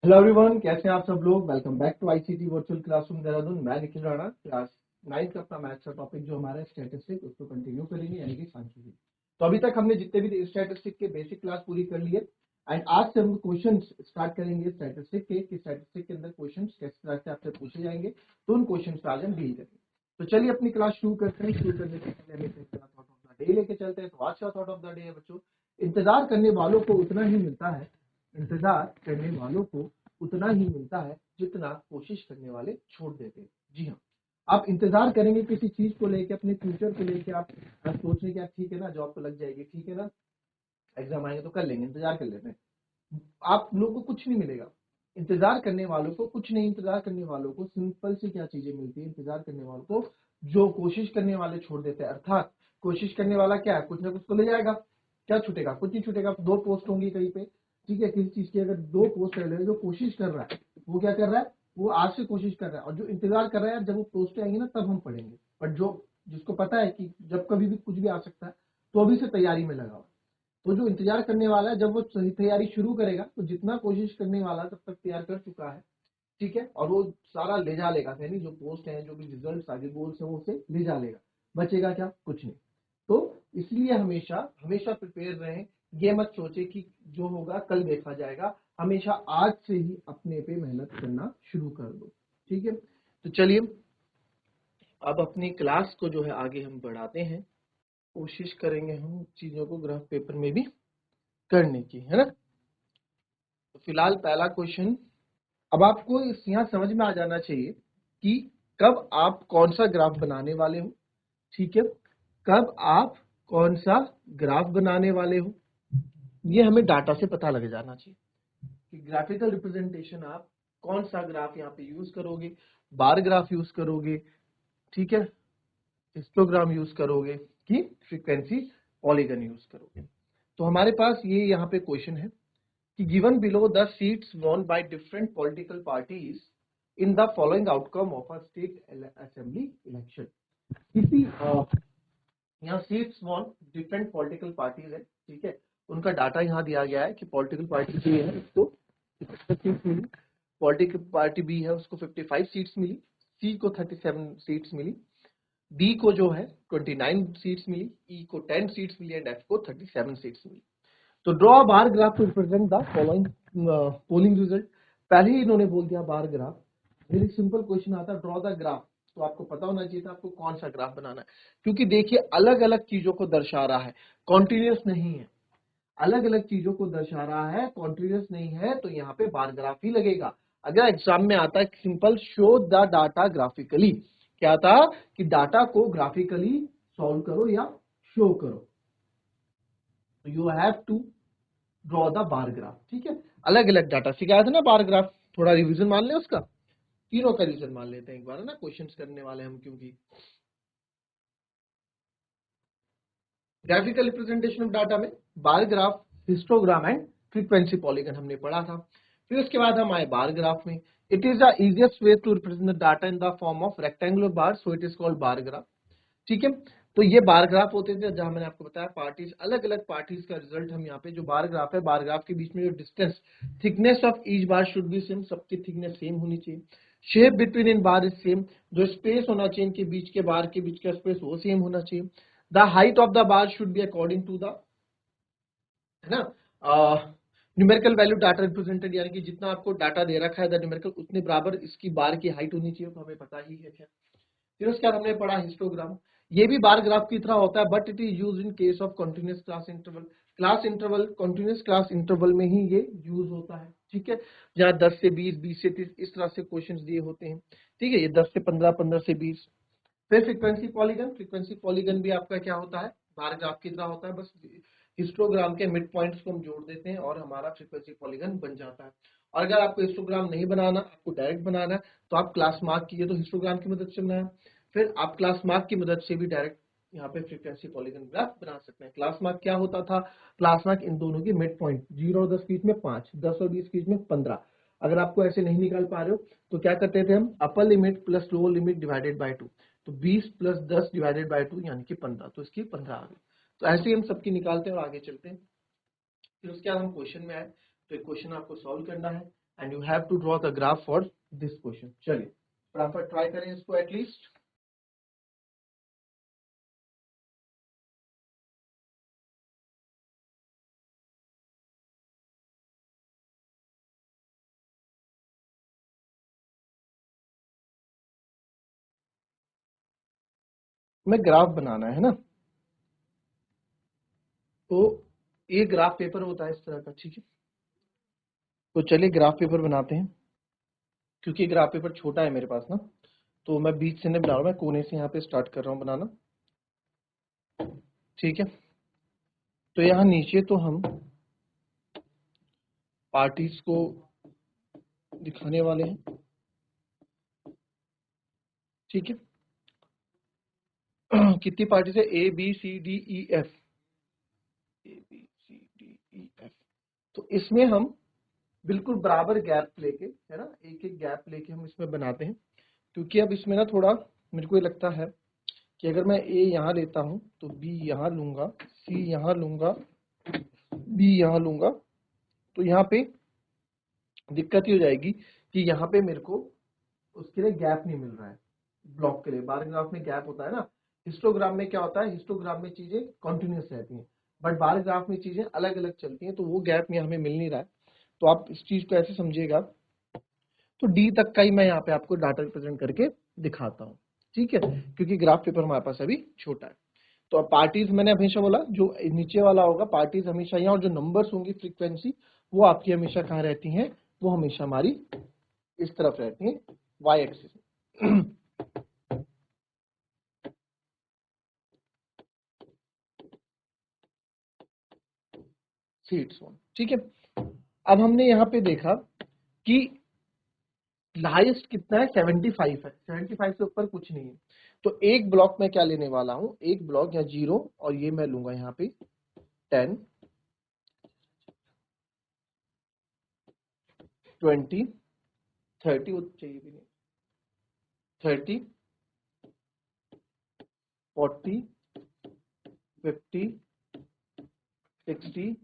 Hello everyone, कैसे हैं आप सब लोग। Welcome back to ICT virtual classroom Dehradun. मैं निखिल राणा, क्लास 9 का अपना मैथ्स का टॉपिक जो हमारा स्टैटिस्टिक उसको कंटिन्यू करेंगे, यानी कि सांख्यिकी। तो अभी तक हमने जितने भी स्टैटिस्टिक के बेसिक क्लास पूरी कर लिए एंड आज से हम क्वेश्चन स्टार्ट करेंगे स्टैटिस्टिक के कि स्टैटिस्टिक के अंदर क्वेश्चन किस तरह से आपसे पूछे जाएंगे, तो उन क्वेश्चन आज हम डील करेंगे। तो चलिए अपनी क्लास शुरू करते हैं। शुरू करने से पहले हमें थॉट ऑफ द डे लेके चलते हैं। तो आज का थॉट ऑफ द डे है बच्चों, इंतजार करने वालों को उतना ही मिलता है, इंतजार करने वालों को उतना ही मिलता है जितना कोशिश करने वाले छोड़ देते हैं। जी हाँ, आप इंतजार करेंगे किसी चीज को लेके, अपने फ्यूचर को लेके आप सोच रहे कि आप ठीक है ना, जॉब तो लग जाएगी, ठीक है ना, एग्जाम आएंगे तो कर लेंगे, इंतजार कर लेते हैं। आप लोगों को कुछ नहीं मिलेगा। इंतजार करने वालों को कुछ नहीं, इंतजार करने वालों को सिंपल सी क्या चीजें मिलती है, इंतजार करने वालों को जो कोशिश करने वाले छोड़ देते हैं। अर्थात कोशिश करने वाला क्या है, कुछ ना कुछ तो ले जाएगा। क्या छूटेगा? कुछ नहीं छूटेगा। दो पोस्ट होंगी कहीं पे, ठीक है, किसी चीज की अगर दो पोस्ट है, जो कोशिश कर रहा है वो क्या कर रहा है, वो आज से कोशिश कर रहा है, और जो इंतजार कर रहा है जब वो पोस्ट आएंगी ना तब हम पढ़ेंगे। बट जो जिसको पता है कि जब कभी भी कुछ भी आ सकता है, तो अभी से तैयारी में लगा हुआ है। तो जो इंतजार करने वाला है, जब वो सही तैयारी शुरू करेगा तो जितना कोशिश करने वाला तब तक तैयार कर चुका है, ठीक है, और वो सारा ले जा लेगा, यानी जो पोस्ट है, जो भी रिजल्ट आगे गोल्स है, वो उसे ले जा लेगा। बचेगा क्या? कुछ नहीं। तो इसलिए हमेशा हमेशा प्रिपेयर रहें। ये मत सोचे कि जो होगा कल देखा जाएगा। हमेशा आज से ही अपने पे मेहनत करना शुरू कर दो, ठीक है। तो चलिए अब अपनी क्लास को जो है आगे हम बढ़ाते हैं। कोशिश करेंगे हम चीजों को ग्राफ पेपर में भी करने की, है ना। तो फिलहाल पहला क्वेश्चन, अब आपको यहाँ समझ में आ जाना चाहिए कि कब आप कौन सा ग्राफ बनाने वाले हो, ठीक है, कब आप कौन सा ग्राफ बनाने वाले हो, ये हमें डाटा से पता लग जाना चाहिए कि ग्राफिकल रिप्रेजेंटेशन आप कौन सा ग्राफ यहाँ पे यूज करोगे। बार ग्राफ यूज करोगे, ठीक है, हिस्टोग्राम यूज करोगे कि फ्रीक्वेंसी पॉलीगन यूज करोगे। तो हमारे पास ये यहाँ पे क्वेश्चन है कि given below the seats won by different political parties in the following outcome of a state assembly election। किसी यहाँ seats won different political parties है, ठीक है, उनका डाटा यहाँ दिया गया है कि पॉलिटिकल पार्टी जो है उसको 66 मिली, पॉलिटिकल पार्टी बी है उसको 55 सीट्स मिली, सी को 37 सीट्स मिली, डी को जो है 29 सीट्स मिली, ई को 10 सीट्स मिली एंड एफ को 37 सीट्स मिली। तो draw bar graph to represent the following polling result. पहले ही इन्होंने बोल दिया bar graph. Very simple question आता है, ड्रॉ द ग्राफ। तो आपको पता होना चाहिए था आपको कौन सा ग्राफ बनाना है, क्योंकि देखिए अलग अलग चीजों को दर्शा रहा है, कॉन्टिन्यूस नहीं है। अलग अलग चीजों को दर्शा रहा है, कॉन्टिन्यूस नहीं है, तो यहाँ पे बार ग्राफ ही लगेगा। अगर एग्जाम में आता है simple show the data graphically, क्या था कि डाटा को ग्राफिकली सॉल्व करो या शो करो, तो you have to draw the bar graph, ठीक है। अलग अलग डाटा सिखाया था ना बार ग्राफ, थोड़ा रिवीजन मान ले उसका, तीनों का रिवीजन मान लेते हैं एक बार, है ना, क्वेश्चंस करने वाले हम, क्योंकि ग्राफिकल रिप्रेजेंटेशन ऑफ डाटा में bar graph, histogram and frequency polygon हमने पढ़ा था। फिर उसके बाद हम आए बार ग्राफ में। It is the easiest way to represent the data in the form of rectangular bar, so it is called bar graph, ठीक है। तो ये बार ग्राफ होते थे, जहां मैंने आपको बताया पार्टीज, अलग अलग पार्टीज का रिजल्ट हम यहाँ पे, जो बार ग्राफ है, बार ग्राफ के बीच में जो distance, thickness of each bar should B same, सबकी थिकनेस सेम होनी चाहिए। Shape between in bar is same, जो स्पेस होना चाहिए इनके बीच के, बार के बीच का स्पेस वो सेम होना चाहिए। The height of the bar should be according to the, है ना, न्यूमेरिकल वैल्यू डाटा रिप्रेजेंटेड, यानी कि जितना आपको डाटा दे रखा है द न्यूमेरिकल, उतने बराबर इसकी बार की हाइट होनी चाहिए, तो हमें पता ही है क्या। फिर उसके बाद हमने पढ़ा हिस्टोग्राम। ये भी बार ग्राफ की तरह होता है, but it is use in case of continuous class interval. Class interval, continuous class interval में ही ये यूज होता है, ठीक है, जहाँ 10 से 20, 20 से 30 इस तरह से क्वेश्चंस दिए होते हैं, ठीक है, ये 10 से 15, 15 से 20। फिर फ्रीक्वेंसी पॉलीगन, फ्रीक्वेंसी पॉलीगन भी आपका क्या होता है, बार ग्राफ की तरह होता है, बस हिस्टोग्राम के मिड पॉइंट्स को हम जोड़ देते हैं और हमारा फ्रीक्वेंसी पॉलीगन बन जाता है। और अगर आपको हिस्टोग्राम नहीं बनाना, आपको डायरेक्ट बनाना है, तो आप क्लास मार्क कीजिए, तो हिस्टोग्राम की मदद से बनाया, फिर आप क्लास मार्क की मदद से भी डायरेक्ट यहाँ पे फ्रीक्वेंसी पॉलीगन ग्राफ बना सकते हैं। क्लास मार्क क्या होता था, क्लास मार्क इन दोनों की मिड पॉइंट, 0 और 10 के बीच में 5, 10 और 20 के बीच में 15। अगर आपको ऐसे नहीं निकाल पा रहे हो तो क्या करते थे हम, upper limit plus lower limit divided by 2, तो 20 प्लस 10 डिवाइडेड बाय 2 यानी कि 15, तो इसकी 15 आ गई। तो ऐसे ही हम सबकी निकालते हैं और आगे चलते हैं। फिर उसके बाद हम क्वेश्चन में आए, तो एक क्वेश्चन आपको सॉल्व करना है। And you have to draw the graph for this question. चलिए फटाफट ट्राई करें इसको एटलीस्ट। मैं ग्राफ बनाना है ना, तो ये ग्राफ पेपर होता है इस तरह का, ठीक है। तो चलिए ग्राफ पेपर बनाते हैं। क्योंकि ग्राफ पेपर छोटा है मेरे पास ना, तो मैं बीच से नहीं बना रहा हूँ, मैं कोने से यहाँ पे स्टार्ट कर रहा हूँ बनाना, ठीक है। तो यहाँ नीचे तो हम पार्टीज को दिखाने वाले हैं, ठीक है। कितनी पार्टीज है? A B C D E F, A B C D E F. तो इसमें हम बिल्कुल बराबर गैप लेके, है ना, एक एक गैप लेके हम इसमें बनाते हैं। क्योंकि अब इसमें ना थोड़ा मेरे को ये लगता है कि अगर मैं ए यहाँ लेता हूँ तो बी यहाँ लूंगा, सी यहाँ लूंगा, बी यहाँ लूंगा, तो यहाँ पे दिक्कत ही हो जाएगी कि यहाँ पे मेरे को उसके लिए गैप नहीं मिल रहा है। ब्लॉक के लिए बार ग्राफ में गैप होता है ना, हिस्टोग्राम में क्या होता है, हिस्टोग्राम में चीजें कंटिन्यूअस रहती हैं, बट बार ग्राफ में चीजें अलग अलग चलती हैं, तो वो गैप में हमें मिल नहीं रहा है। तो आप इस चीज को ऐसे समझिएगा। तो डी तक का ही मैं यहाँ पे आपको डाटा रिप्रेजेंट करके दिखाता हूँ, ठीक है, क्योंकि ग्राफ पेपर हमारे पास अभी छोटा है। तो अब पार्टीज मैंने हमेशा बोला जो नीचे वाला होगा पार्टीज हमेशा यहाँ, और जो नंबर्स होंगी फ्रीक्वेंसी वो आपकी हमेशा कहाँ रहती हैं, वो हमेशा हमारी इस तरफ रहती हैं, वाई एक्सिस। सीट्स वन, ठीक है। अब हमने यहाँ पे देखा कि हाईएस्ट कितना है, 75 है, 75 से ऊपर कुछ नहीं है। तो एक ब्लॉक में क्या लेने वाला हूँ, एक ब्लॉक या 0, और ये मैं लूंगा यहाँ पे 10, 20, 30, वो चाहिए भी नहीं, 30, 40, 50, 60,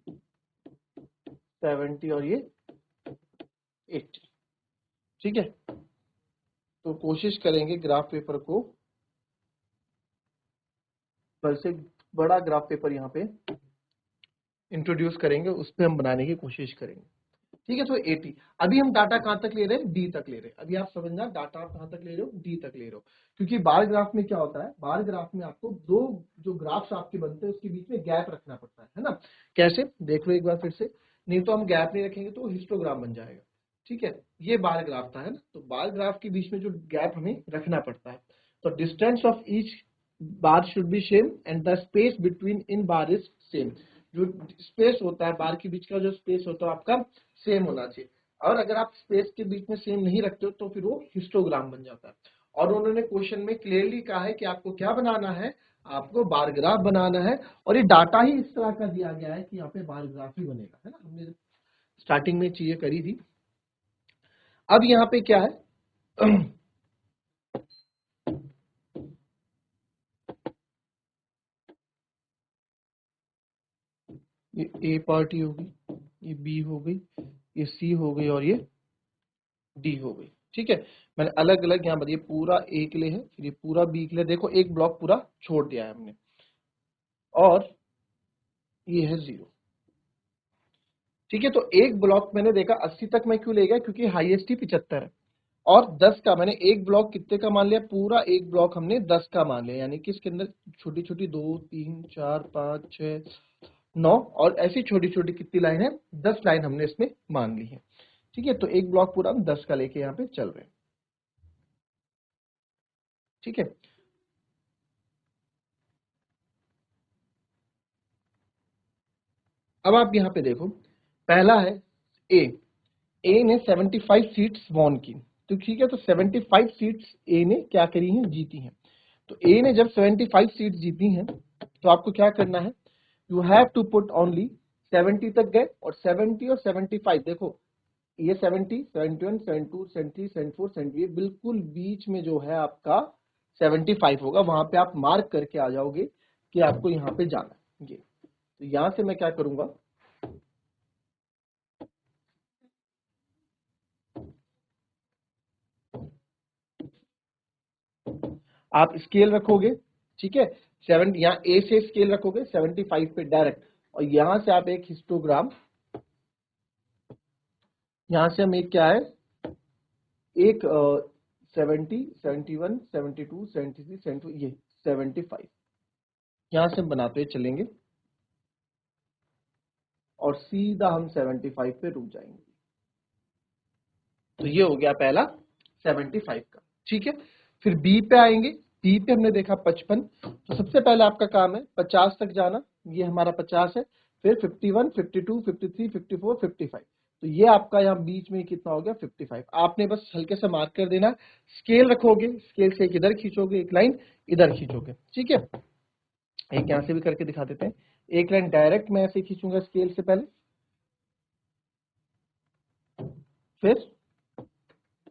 70 और ये 80, ठीक है। तो कोशिश करेंगे ग्राफ पेपर को, वैसे बड़ा ग्राफ पेपर यहाँ पे इंट्रोड्यूस करेंगे, उस पर हम बनाने की कोशिश करेंगे, ठीक है। तो 80, अभी हम डाटा कहां तक ले रहे हैं, डी तक ले रहे हैं। अभी आप समझना डाटा आप कहां तक ले रहे हो, डी तक ले रहे हो। क्योंकि बार ग्राफ में क्या होता है, बार ग्राफ में आपको दो जो ग्राफ्स आपके बनते हैं उसके बीच में गैप रखना पड़ता है ना। कैसे, देख लो एक बार फिर से, नहीं तो हम गैप नहीं रखेंगे तो हिस्टोग्राम बन जाएगा, ठीक है। ये बार ग्राफ था, है ना, तो बार ग्राफ के बीच में जो गैप हमें रखना पड़ता है, तो distance of each bar should B same and the space between in bar is same. जो स्पेस होता है बार के बीच का, जो स्पेस होता है आपका सेम होना चाहिए। और अगर आप स्पेस के बीच में सेम नहीं रखते हो तो फिर वो हिस्टोग्राम बन जाता है। और उन्होंने क्वेश्चन में क्लियरली कहा है कि आपको क्या बनाना है, आपको बार ग्राफ बनाना है, और ये डाटा ही इस तरह का दिया गया है कि यहाँ पे बार ग्राफ ही बनेगा, है ना। हमने स्टार्टिंग में चीजें करी थी। अब यहाँ पे क्या है, ये ए पार्टी होगी, ये बी हो गई, ये सी हो गई, और ये डी हो गई, ठीक है। मैंने अलग अलग यहाँ बताइए, पूरा ए के लिए है, फिर ये पूरा बी के लिए, देखो एक ब्लॉक पूरा छोड़ दिया है हमने, और ये है 0, ठीक है। तो एक ब्लॉक मैंने देखा 80 तक मैं क्यों ले गया, क्योंकि हाईएस्ट ही 75 है, और 10 का मैंने एक ब्लॉक कितने का मान लिया, पूरा एक ब्लॉक हमने 10 का मान लिया, यानी कि इसके अंदर छोटी छोटी 2, 3, 4, 5, 6, 9 और ऐसी छोटी छोटी कितनी लाइन है, 10 लाइन हमने इसमें मान ली है, ठीक है। तो एक ब्लॉक पूरा हम 10 का लेके यहाँ पे चल रहे हैं, ठीक है। अब आप यहाँ पे देखो, पहला है ए, ए ने 75 सीट्स वॉन की, तो ठीक है। तो 75 सीट्स ए ने क्या करी हैं, जीती हैं। तो ए ने जब 75 सीट्स जीती हैं तो आपको क्या करना है, you have to put only 70 तक गए, और 70 और 75 देखो, ये 70, 71, 72, 73, 74, 78, बिल्कुल बीच में जो है आपका 75 होगा, वहां पे आप मार्क करके आ जाओगे कि आपको यहाँ पे जाना है। ये तो यहां से मैं क्या करूंगा, आप स्केल रखोगे, ठीक है, 7 यहाँ ए से स्केल रखोगे 75 पे डायरेक्ट, और यहां से आप एक हिस्टोग्राम, यहां से हम एक क्या है, एक 70, 71, 72, 73, 72, ये 75 यहां से हम बनाते चलेंगे और सीधा हम 75 पे रुक जाएंगे। तो ये हो गया पहला 75 का, ठीक है। फिर बी पे आएंगे, बी पे हमने देखा 55, तो सबसे पहले आपका काम है 50 तक जाना, ये हमारा 50 है। फिर 51, 52, 53, 54, 55, तो ये आपका यहाँ बीच में कितना हो गया 55। आपने बस हल्के से मार्क कर देना, स्केल रखोगे, स्केल से एक इधर खींचोगे, एक लाइन इधर खींचोगे, ठीक है। एक यहां से भी करके दिखा देते हैं, एक लाइन डायरेक्ट मैं ऐसे खींचूंगा स्केल से पहले, फिर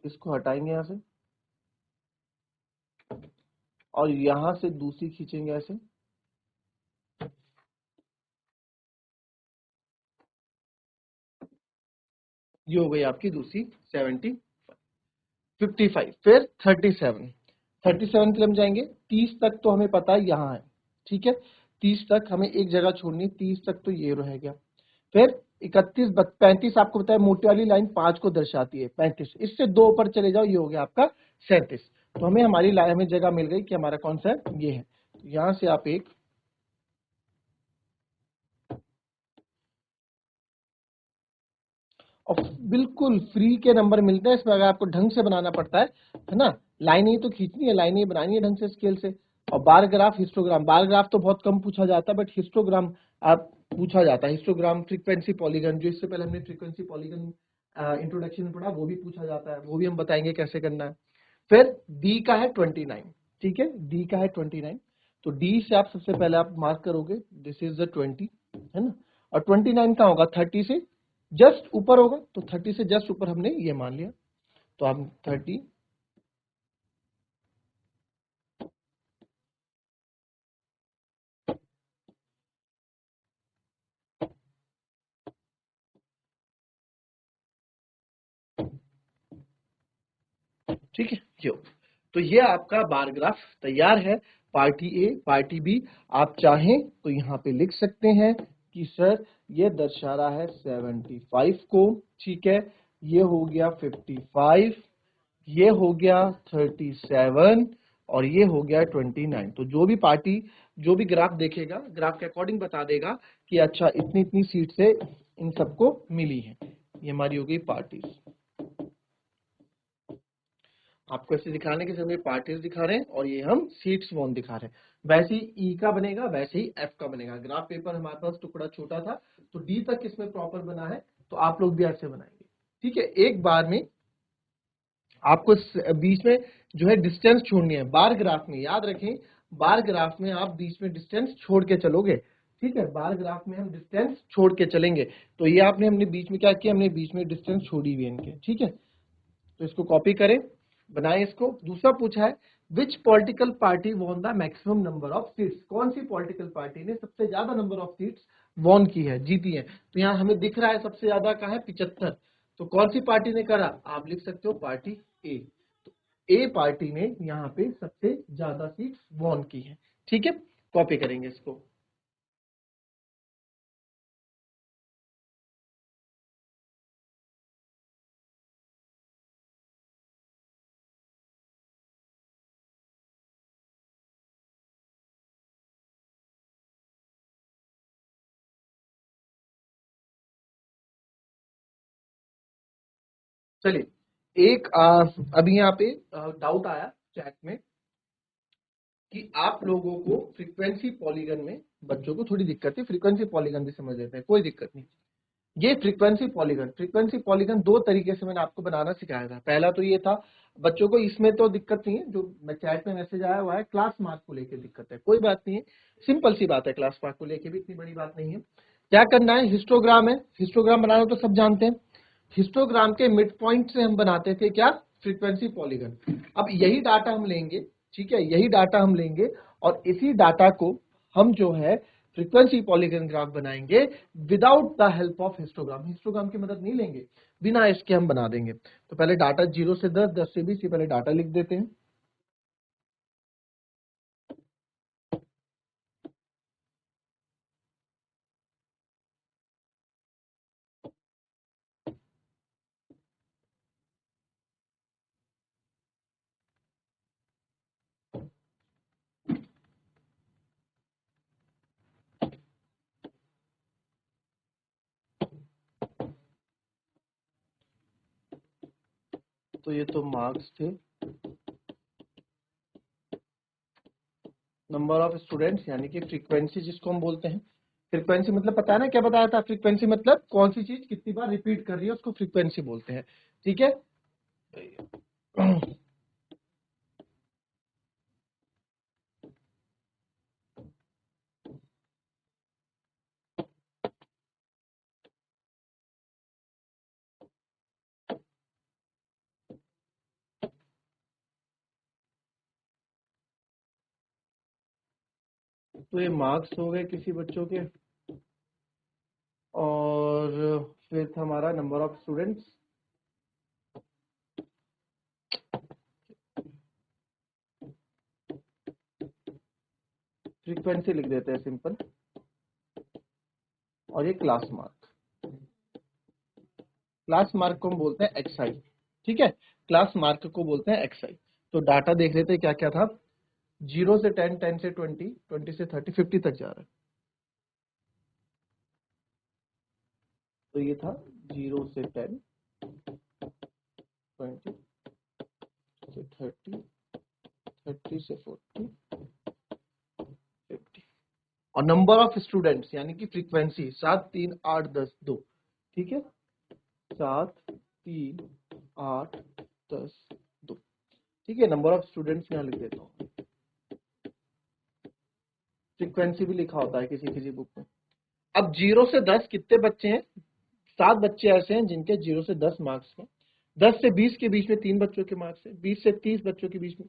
इसको हटाएंगे यहां से और यहां से दूसरी खींचेंगे ऐसे, ये हो गई आपकी दूसरी 70, 55, फिर 37, 37 के लिए हम जाएंगे 30 तक, तो हमें पता है यहाँ है, ठीक है। 30 तक हमें एक जगह छोड़नी है, 30 तक तो ये रह गया। फिर 31, 35 आपको पता है मोटी वाली लाइन 5 को दर्शाती है, 35 इससे 2 ऊपर चले जाओ, ये हो गया आपका 37। तो हमें हमारी लाइन, हमें जगह मिल गई कि हमारा कौन सा है, ये है। तो यहां से आप एक, और बिल्कुल फ्री के नंबर मिलते हैं इसमें, अगर आपको ढंग से बनाना पड़ता है ना, लाइन ही तो खींचनी है, लाइन ही बनानी है ढंग से स्केल से। और बार ग्राफ, हिस्टोग्राम, बार ग्राफ तो बहुत कम पूछा जाता है, बट हिस्टोग्राम आप पूछा जाता है। हिस्टोग्राम, फ्रीक्वेंसी पॉलीगन, जो इससे पहले हमने फ्रीक्वेंसी पॉलीगन इंट्रोडक्शन में पढ़ा, वो भी पूछा जाता है, वो भी हम बताएंगे कैसे करना है। फिर डी का है 29, ठीक है, डी का है 29, तो डी से आप सबसे पहले आप मार्क करोगे, दिस इज द 20, है ना। और 29 का होगा 30 से जस्ट ऊपर होगा, तो 30 से जस्ट ऊपर हमने ये मान लिया, तो हम 30, ठीक है, यो। तो ये आपका बार ग्राफ तैयार है, पार्टी ए, पार्टी बी। आप चाहें तो यहाँ पे लिख सकते हैं कि सर ये दर्शा रहा है 75 को, ठीक है, ये हो गया 55, ये हो गया 37, और ये हो गया 29। तो जो भी पार्टी, जो भी ग्राफ देखेगा, ग्राफ के अकॉर्डिंग बता देगा कि अच्छा इतनी इतनी सीट से इन सबको मिली है। ये हमारी हो गई पार्टीज। आपको ऐसे दिखाने के समय पार्टीज दिखा रहे हैं और ये हम सीट्स वन दिखा रहे हैं। वैसे ही ई का बनेगा, वैसे ही एफ का बनेगा। ग्राफ पेपर हमारे पास टुकड़ा छोटा था, तो डी तक इसमें प्रॉपर बना है, तो आप लोग भी ऐसे बनाएंगे, ठीक है। एक बार में आपको बीच में जो है डिस्टेंस छोड़नी है, बार ग्राफ में याद रखें, बार ग्राफ में आप बीच में डिस्टेंस छोड़ के चलोगे, ठीक है, बार ग्राफ में हम डिस्टेंस छोड़ के चलेंगे। तो ये आपने, हमने बीच में क्या किया, हमने बीच में डिस्टेंस छोड़ी हुई है इनके, ठीक है। तो इसको कॉपी करें, बनाएं इसको। दूसरा पूछा है विच political party won the maximum number of seats, कौन सी पॉलिटिकल पार्टी ने सबसे ज्यादा नंबर ऑफ सीट्स वॉन की है, जीती है। तो यहाँ हमें दिख रहा है सबसे ज्यादा का है 75, तो कौन सी पार्टी ने करा, आप लिख सकते हो पार्टी ए। तो ए पार्टी ने यहाँ पे सबसे ज्यादा सीट्स वॉन की है, ठीक है। कॉपी करेंगे इसको। चलिए एक अभी यहाँ पे डाउट आया चैट में कि आप लोगों को फ्रीक्वेंसी पॉलीगन में, बच्चों को थोड़ी दिक्कत है, फ्रीक्वेंसी पॉलीगन भी समझ लेते हैं, कोई दिक्कत नहीं। ये फ्रीक्वेंसी पॉलीगन, फ्रीक्वेंसी पॉलीगन दो तरीके से मैंने आपको बनाना सिखाया था। पहला तो ये था, बच्चों को इसमें तो दिक्कत नहीं है, जो चैट में मैसेज आया हुआ है क्लास मार्क को लेकर दिक्कत है, कोई बात नहीं है, सिंपल सी बात है, क्लास मार्क को लेकर भी इतनी बड़ी बात नहीं है। क्या करना है, हिस्टोग्राम है, हिस्टोग्राम बनाना तो सब जानते हैं, हिस्टोग्राम के मिड पॉइंट से हम बनाते थे क्या, फ्रीक्वेंसी पॉलीगन। अब यही डाटा हम लेंगे, ठीक है, यही डाटा हम लेंगे और इसी डाटा को हम जो है फ्रीक्वेंसी पॉलीगन ग्राफ बनाएंगे without the help of histogram. Histogram की मदद नहीं लेंगे, बिना इसके हम बना देंगे। तो पहले डाटा 0 से 10, 10 से 20, ये पहले डाटा लिख देते हैं। तो ये तो मार्क्स थे, नंबर ऑफ स्टूडेंट्स यानी कि फ्रीक्वेंसी जिसको हम बोलते हैं। फ्रीक्वेंसी मतलब पता है ना क्या बताया था? फ्रीक्वेंसी मतलब कौन सी चीज कितनी बार रिपीट कर रही है उसको फ्रीक्वेंसी बोलते हैं। ठीक है। तो ये मार्क्स हो गए किसी बच्चों के, और फिर था हमारा नंबर ऑफ स्टूडेंट्स। फ्रीक्वेंसी लिख देते हैं सिंपल, और ये क्लास मार्क। क्लास मार्क को हम बोलते हैं एक्सआई। ठीक है, क्लास मार्क को बोलते हैं एक्सआई। तो डाटा देख लेते हैं क्या क्या था। 0 से 10, 10 से 20, 20 से 30, 50 तक जा रहा है। तो ये था 0 से 10, 20 से 30, 30 से 40, 50। और नंबर ऑफ स्टूडेंट्स यानी कि फ्रीक्वेंसी 7, 3, 8, 10, 2। ठीक है, 7, 3, 8, 10, 2। ठीक है, नंबर ऑफ स्टूडेंट्स यहाँ लिख देता हूँ। फ्रीक्वेंसी भी लिखा होता है किसी किसी बुक में। अब 0 से 10 कितने बच्चे हैं? 7 बच्चे ऐसे हैं जिनके 0 से 10 मार्क्स हैं। 10 से 20 के बीच में 3 बच्चों के मार्क्स है। 20 से 30 बच्चों के बीच में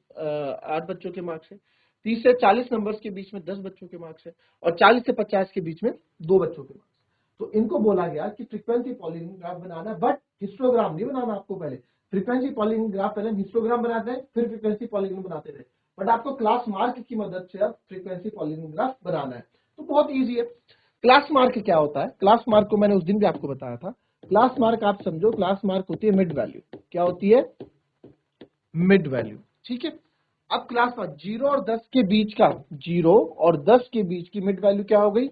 8 बच्चों के मार्क्स है। 30 से 40 नंबर्स के बीच में 10 बच्चों के मार्क्स है। और 40 से 50 के बीच में 2 बच्चों के मार्क्स। तो इनको बोला गया कि फ्रीक्वेंसी पॉलीगॉन ग्राफ बनाना है, बट हिस्टोग्राम नहीं बनाना आपको। पहले फ्रीक्वेंसी पॉलीगॉन ग्राफ, पहले हिस्टोग्राम बनाते हैं, फिर फ्रीक्वेंसी पॉलीगॉन बनाते थे। बट आपको क्लास मार्क की मदद से अब फ्रीक्वेंसी पॉलीगॉन ग्राफ बनाना है। तो बहुत ईजी है। क्लास मार्क क्या होता है? क्लास मार्क को मैंने उस दिन भी आपको बताया था। क्लास मार्क आप समझो, क्लास मार्क होती है मिड वैल्यू। क्या होती है? Mid value. ठीक है। अब क्लास मार्क 0 और 10 के बीच का, 0 और 10 के बीच की मिड वैल्यू क्या हो गई?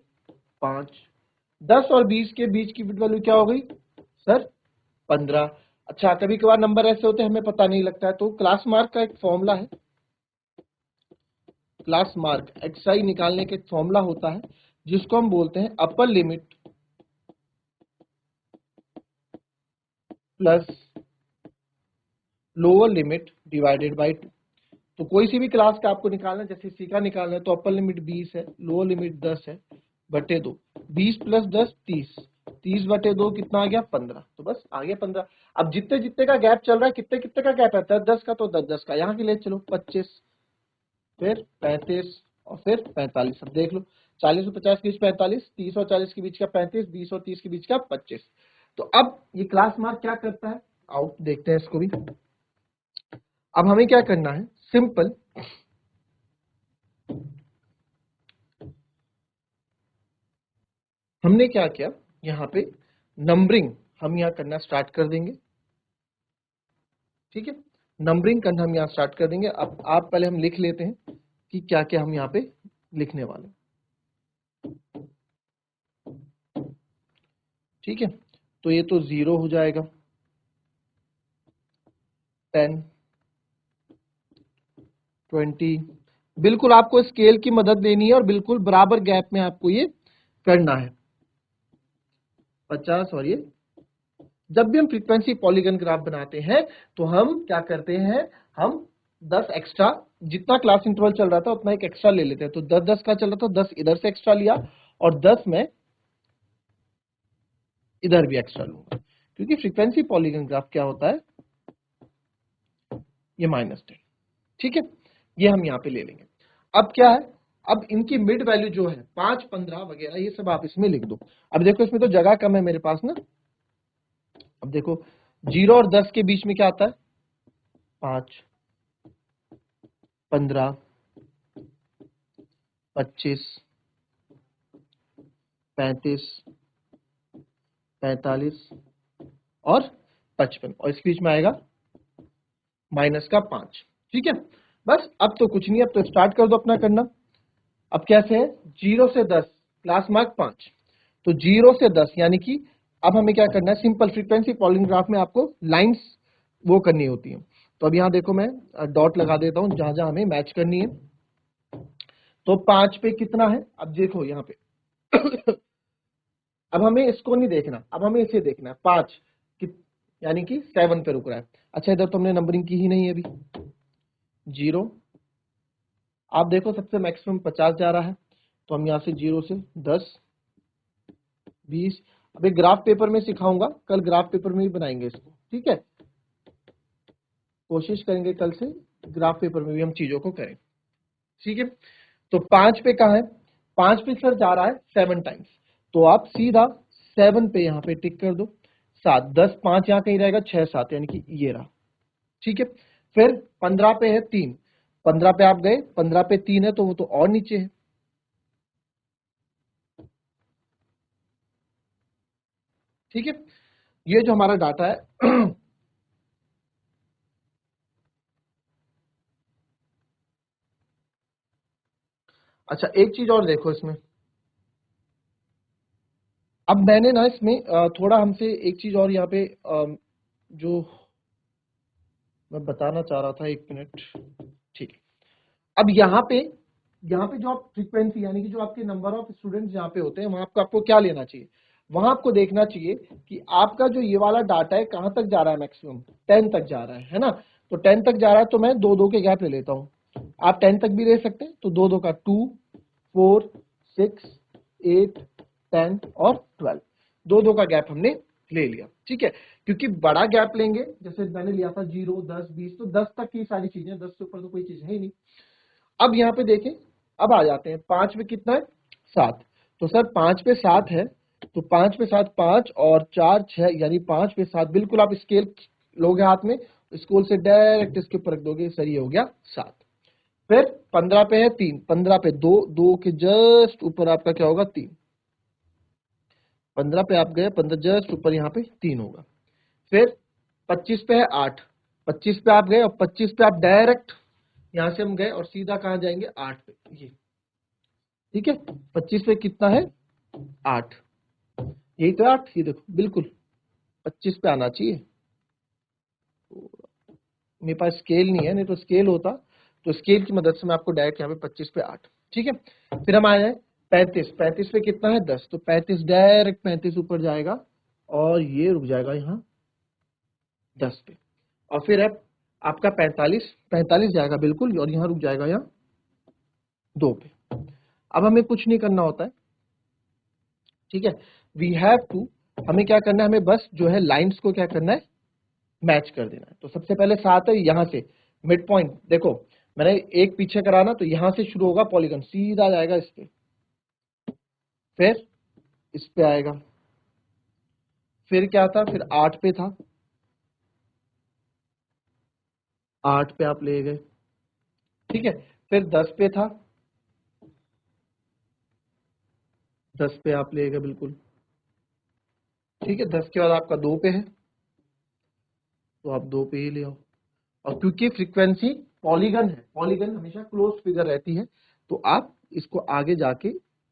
5। 10 और 20 के बीच की मिड वैल्यू क्या हो गई सर? 15। अच्छा, कभी कभार नंबर ऐसे होते हैं हमें पता नहीं लगता है, तो क्लास मार्क का एक फॉर्मूला है। क्लास मार्क एक्सआई निकालने का एक फॉर्मूला होता है जिसको हम बोलते हैं upper limit plus lower limit divided by 2। तो कोई सी भी क्लास का आपको निकालना है, जैसे सी का निकालना है, तो अपर लिमिट 20 है, लोअर लिमिट 10 है, बटे 2। 20 प्लस 10 30, 30 बटे 2 कितना आ गया? 15। तो बस आ गया 15। अब जितने जितने का गैप चल रहा है, कितने कितने का गैप है? 10 10 का, तो 10 10 का यहाँ के लिए चलो 25, फिर 35 और फिर 45। अब देख लो, 40 और 50 के बीच 45, 30 और 40 के बीच का 35, 20 और 30 के बीच का 25। तो अब ये क्लास मार्क क्या करता है? आओ देखते हैं इसको भी। अब हमें क्या करना है? सिंपल, हमने क्या किया, यहाँ पे नंबरिंग हम यहाँ करना स्टार्ट कर देंगे। ठीक है, नंबरिंग करना हम यहाँ स्टार्ट कर देंगे। अब आप पहले हम लिख लेते हैं कि क्या क्या हम यहाँ पे लिखने वाले। ठीक है, तो ये तो 0 हो जाएगा, 10, 20। बिल्कुल आपको स्केल की मदद लेनी है और बिल्कुल बराबर गैप में आपको ये करना है। 50 और ये, जब भी हम फ्रीक्वेंसी पॉलीगन ग्राफ बनाते हैं तो हम क्या करते हैं? हम 10 एक्स्ट्रा, जितना क्लास इंटरवल चल रहा था उतना एक एक्स्ट्रा ले लेते हैं। तो 10 10 का चल रहा था, 10 इधर से एक्स्ट्रा लिया और 10 में इधर भी एक्स्ट्रा लूंगा, क्योंकि फ्रीक्वेंसी पॉलीगन ग्राफ क्या होता है? ये -10। ठीक है, ये हम यहाँ पे ले लेंगे। अब क्या है? अब इनकी मिड वैल्यू जो है 5, 15 वगैरह ये सब आप इसमें लिख दो। अब देखो इसमें तो जगह कम है मेरे पास ना। अब देखो 0 और 10 के बीच में क्या आता है? 5, 15, 25, 35, 45 और 55, और इसके बीच में आएगा -5। ठीक है, बस अब तो कुछ नहीं, अब तो स्टार्ट कर दो अपना करना। अब कैसे है? 0 से 10 क्लास मार्क 5, तो 0 से 10 यानी कि अब हमें क्या करना है? सिंपल फ्रीक्वेंसी पॉलीगन ग्राफ में आपको लाइंस वो करनी होती है। तो अब यहाँ देखो मैं डॉट लगा देता हूँ जहां जहां हमें मैच करनी है। तो 5 पे कितना है, अब देखो यहाँ पे अब हमें इसको नहीं देखना, अब हमें इसे देखना है 5 यानी कि 7 पे रुक रहा है। अच्छा इधर तो हमने नंबरिंग की ही नहीं है अभी, 0। आप देखो सबसे मैक्सिमम 50 जा रहा है, तो हम यहाँ से 0 से 10 20, अभी ग्राफ पेपर में सिखाऊंगा, कल ग्राफ पेपर में भी बनाएंगे इसको, ठीक है। कोशिश करेंगे कल से ग्राफ पेपर में भी हम चीजों को करें, ठीक है। तो 5 पे कहा है, 5 पे सर जा रहा है 7 टाइम्स, तो आप सीधा 7 पे यहाँ पे टिक कर दो। 7 10 5 यहाँ कहीं रहेगा, 6 7 यानी कि ये रहा, ठीक है। फिर 15 पे है 3, 15 पे आप गए, 15 पे 3 है तो वो तो और नीचे है, ठीक है। ये जो हमारा डाटा है अच्छा एक चीज और देखो इसमें, अब मैंने ना इसमें थोड़ा हमसे एक चीज और यहाँ पे जो मैं बताना चाह रहा था, 1 मिनट, ठीक है। अब यहाँ पे जो आप फ्रीक्वेंसी यानी कि जो आपके नंबर ऑफ स्टूडेंट्स यहाँ पे होते हैं, वहां आपको क्या लेना चाहिए, वहां आपको देखना चाहिए कि आपका जो ये वाला डाटा है कहां तक जा रहा है, मैक्सिमम 10 तक जा रहा है ना। तो 10 तक जा रहा है तो मैं दो दो के गैप ले लेता हूं, आप 10 तक भी ले सकते हैं, तो दो दो का 2 4 6 8 10 और 12, दो दो का गैप हमने ले लिया, ठीक है। क्योंकि बड़ा गैप लेंगे, जैसे मैंने लिया था 0 10 20, तो 10 तक की सारी चीजें, 10 से ऊपर तो कोई चीज है ही नहीं। अब यहाँ पे देखें, अब आ जाते हैं 5 पे कितना है 7, तो सर 5 पे 7 है, तो 5 पे 7 5 और 4 6, यानी 5 पे 7, बिल्कुल आप स्केल लोगे हाथ में, स्केल से डायरेक्ट इसके ऊपर रख दोगे, सर ये हो गया 7। फिर 15 पे है 3, 15 पे 2, 2 के जस्ट ऊपर आपका क्या होगा 3, 15 पे आप गए, 15 जस्ट ऊपर यहाँ पे 3 होगा। फिर 25 पे है 8, 25 पे आप गए और 25 पे आप डायरेक्ट यहां से हम गए और सीधा कहां जाएंगे 8 पे, ये ठीक है। 25 पे कितना है 8, यही तो 8, ये देखो बिल्कुल 25 पे आना चाहिए। मेरे पास स्केल नहीं है, नहीं तो स्केल होता, तो स्केल की मदद से मैं आपको डायरेक्ट यहाँ पे 25 पे 8, ठीक है। फिर हम आए हैं 35, 35 पे कितना है 10, तो 35 डायरेक्ट 35 ऊपर जाएगा और ये रुक जाएगा यहाँ 10 पे। और फिर है आपका 45, 45 जाएगा बिल्कुल और यहाँ रुक जाएगा यहाँ 2 पे। अब हमें कुछ नहीं करना होता है, ठीक है। वी हैव टू, हमें क्या करना है, हमें बस जो है लाइंस को क्या करना है, मैच कर देना है। तो सबसे पहले 7 है, यहां से मिड पॉइंट देखो, मैंने एक पीछे कराना, तो यहां से शुरू होगा पॉलीगन, सीधा जाएगा इस पे, फिर इस पे आएगा, फिर क्या था, फिर 8 पे था, 8 पे आप ले गए, ठीक है। फिर 10 पे था, 10 पे आप ले गए बिल्कुल, ठीक है। 10 के बाद आपका 2 पे है, तो आप 2 पे ही ले आओ। और क्योंकि फ्रीक्वेंसी पॉलीगन है, पॉलीगन हमेशा क्लोज फिगर रहती है, तो आप इसको आगे जाके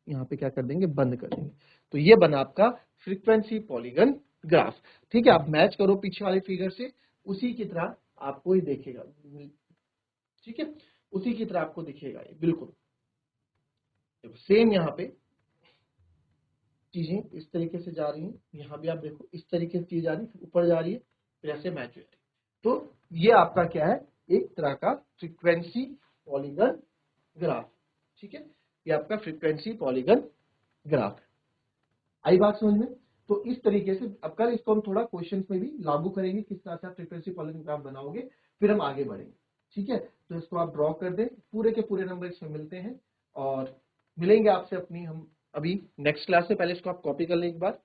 यहाँ पे क्या कर देंगे, बंद कर देंगे। तो ये बना आपका फ्रीक्वेंसी पॉलीगन ग्राफ, ठीक है। आप मैच करो पीछे वाले फिगर से, उसी की तरह आपको ही देखेगा, ठीक है, उसी की तरह आपको दिखेगा ये बिल्कुल सेम। यहाँ पे चीजें इस तरीके से जा रही हैं, यहाँ भी आप देखो इस तरीके से चीज जा रही है, ऊपर जा रही है, फिर ऐसे मैच हो रही है। तो ये आपका क्या है, एक तरह का फ्रीक्वेंसी पॉलीगन ग्राफ, ठीक है। ये आपका फ्रीक्वेंसी पॉलीगन ग्राफ है। आई बात समझ में। तो इस तरीके से अब कल इसको हम थोड़ा क्वेश्चंस में भी लागू करेंगे, किस तरह से आप फ्रीक्वेंसी पॉलीगन ग्राफ बनाओगे, फिर हम आगे बढ़ेंगे, ठीक है। तो इसको आप ड्रॉ कर दें, पूरे के पूरे नंबर इसमें मिलते हैं, और मिलेंगे आपसे अपनी हम अभी नेक्स्ट क्लास से। पहले इसको आप कॉपी कर लें एक बार।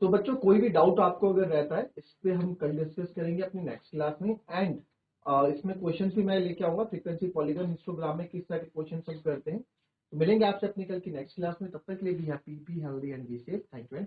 तो बच्चों कोई भी डाउट आपको अगर रहता है, इस पे हम कल डिस्कस करेंगे अपनी नेक्स्ट क्लास में। एंड इसमें क्वेश्चन भी मैं लेके आऊंगा, फ्रीक्वेंसी पॉलीगन हिस्टोग्राम में किस तरह के क्वेश्चन हम करते हैं। तो मिलेंगे आपसे अपनी कल की नेक्स्ट क्लास में, तब तक के लिए be happy, be healthy and be safe. Thank you and